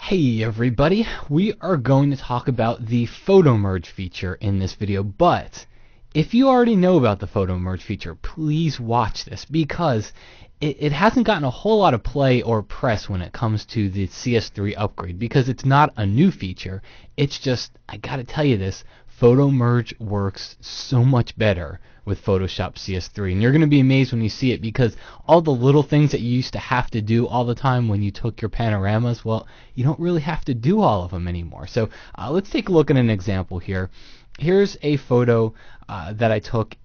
Hey everybody, we are going to talk about the photo merge feature in this video, but if you already know about the photo merge feature, please watch this because it hasn't gotten a whole lot of play or press when it comes to the CS3 upgrade because it's not a new feature. It's just, I gotta tell you this, photo merge works so much better with Photoshop CS3, and you're going to be amazed when you see it because all the little things that you used to have to do all the time when you took your panoramas, well, you don't really have to do all of them anymore. So let's take a look at an example here. Here's a photo that I took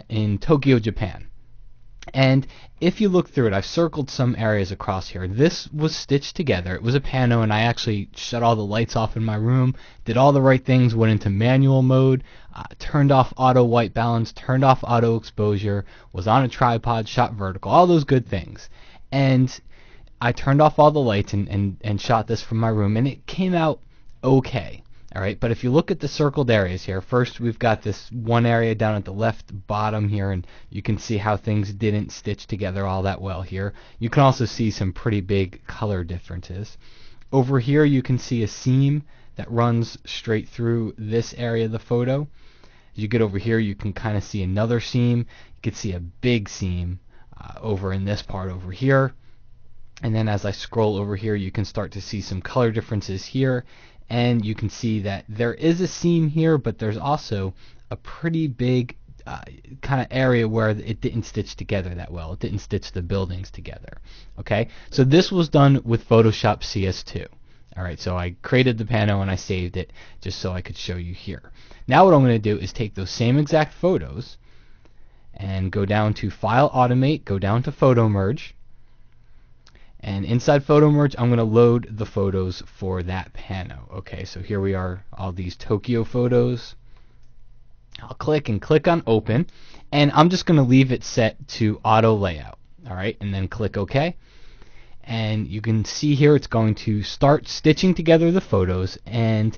in Tokyo, Japan. And if you look through it, I've circled some areas across here. This was stitched together. It was a pano, and I actually shut all the lights off in my room, did all the right things, went into manual mode, turned off auto white balance, turned off auto exposure, was on a tripod, shot vertical, all those good things. And I turned off all the lights and shot this from my room, and it came out okay. All right, but if you look at the circled areas here, first we've got this one area down at the left bottom here, and you can see how things didn't stitch together all that well here. You can also see some pretty big color differences. Over here you can see a seam that runs straight through this area of the photo. As you get over here, you can kind of see another seam. You can see a big seam over in this part over here. And then as I scroll over here, you can start to see some color differences here. And you can see that there is a seam here, but there's also a pretty big kind of area where it didn't stitch together that well. It didn't stitch the buildings together. Okay, so this was done with Photoshop CS2. Alright, so I created the pano and I saved it just so I could show you here. Now what I'm going to do is take those same exact photos and go down to File, Automate, go down to Photo Merge. And inside Photo Merge, I'm going to load the photos for that pano. Okay, so here we are, all these Tokyo photos. I'll click on Open, and I'm just going to leave it set to Auto Layout. All right, and then click OK. And you can see here it's going to start stitching together the photos, and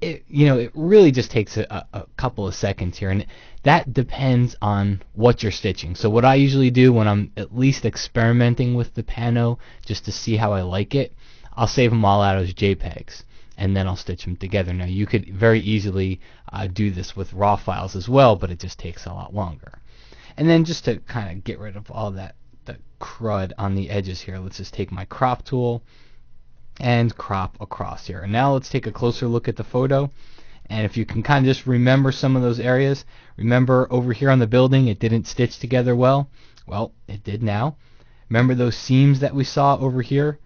it really just takes a couple of seconds here, and that depends on what you're stitching. So what I usually do when I'm at least experimenting with the pano, just to see how I like it, I'll save them all out as JPEGs, and then I'll stitch them together. Now you could very easily do this with raw files as well, but it just takes a lot longer. And then just to kind of get rid of all that the crud on the edges here, let's just take my crop tool and crop across here. And now let's take a closer look at the photo. And if you can kind of just remember some of those areas, remember over here on the building it didn't stitch together well. Well, it did now. Remember those seams that we saw over here?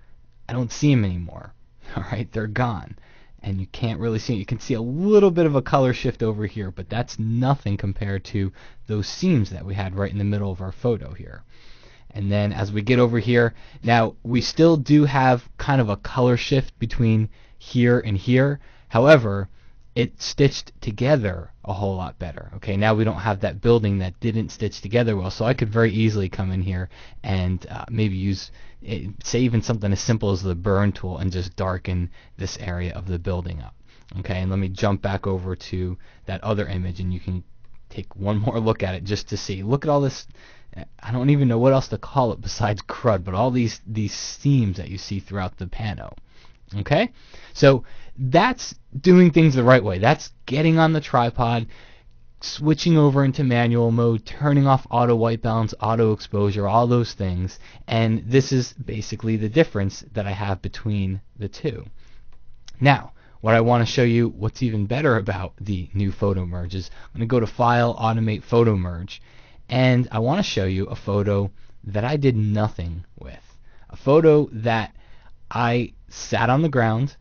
I don't see them anymore. Alright, they're gone. And you can't really see it. You can see a little bit of a color shift over here, but that's nothing compared to those seams that we had right in the middle of our photo here. And then as we get over here, now we still do have kind of a color shift between here and here. However, it stitched together a whole lot better. Okay, now we don't have that building that didn't stitch together well, so I could very easily come in here and maybe use, say even something as simple as the burn tool and just darken this area of the building up. Okay, and let me jump back over to that other image and you can take one more look at it just to see. Look at all this. I don't even know what else to call it besides crud, but all these seams that you see throughout the pano. Okay, so that's doing things the right way. That's getting on the tripod, switching over into manual mode, turning off auto white balance, auto exposure, all those things. And this is basically the difference that I have between the two. Now, what I want to show you, what's even better about the new photo merge is I'm going to go to File, Automate, Photo Merge. And I want to show you a photo that I did nothing with. A photo that I sat on the ground.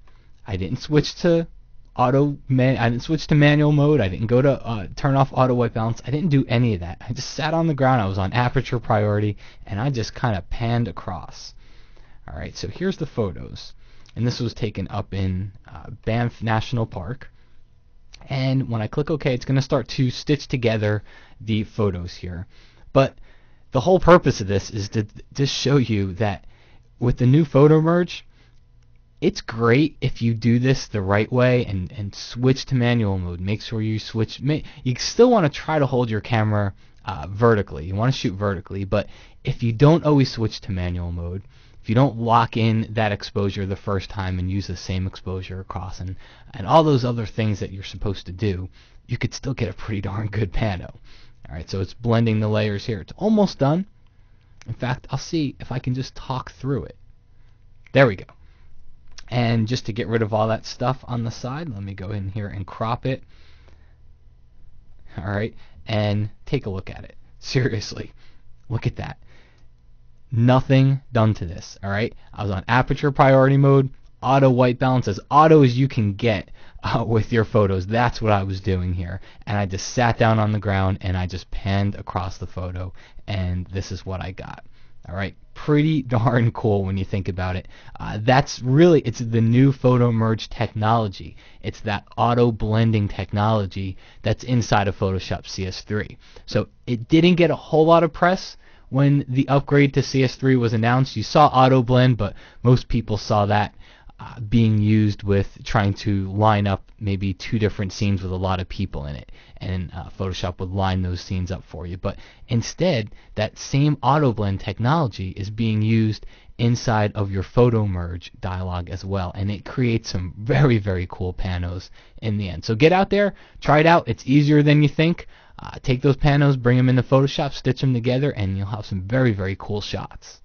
I didn't switch to I didn't switch to manual mode. I didn't go to turn off auto white balance. I didn't do any of that. I just sat on the ground. I was on aperture priority, and I just kind of panned across. All right, so here's the photos, and this was taken up in Banff National Park. And when I click OK, it's going to start to stitch together the photos here. But the whole purpose of this is to just show you that with the new photo merge, it's great if you do this the right way and switch to manual mode. Make sure you switch. You still want to try to hold your camera vertically. You want to shoot vertically, but if you don't always switch to manual mode, if you don't lock in that exposure the first time and use the same exposure across and all those other things that you're supposed to do, you could still get a pretty darn good pano. Alright, so it's blending the layers here. It's almost done. In fact, I'll see if I can just talk through it. There we go. And just to get rid of all that stuff on the side, let me go in here and crop it. Alright, and take a look at it. Seriously, look at that. Nothing done to this. Alright, I was on aperture priority mode, auto white balance, as auto as you can get with your photos. That's what I was doing here. And I just sat down on the ground and I just panned across the photo, and this is what I got. Alright, pretty darn cool when you think about it. That's really, it's the new photo merge technology. It's that auto blending technology that's inside of Photoshop CS3. So it didn't get a whole lot of press when the upgrade to CS3 was announced. You saw auto blend, but most people saw that being used with trying to line up maybe two different scenes with a lot of people in it, and Photoshop would line those scenes up for you. But instead, that same auto blend technology is being used inside of your photo merge dialog as well, and it creates some very, very cool panos in the end. So get out there, try it out. It's easier than you think. Take those panos, bring them into Photoshop, stitch them together, and you'll have some very, very cool shots.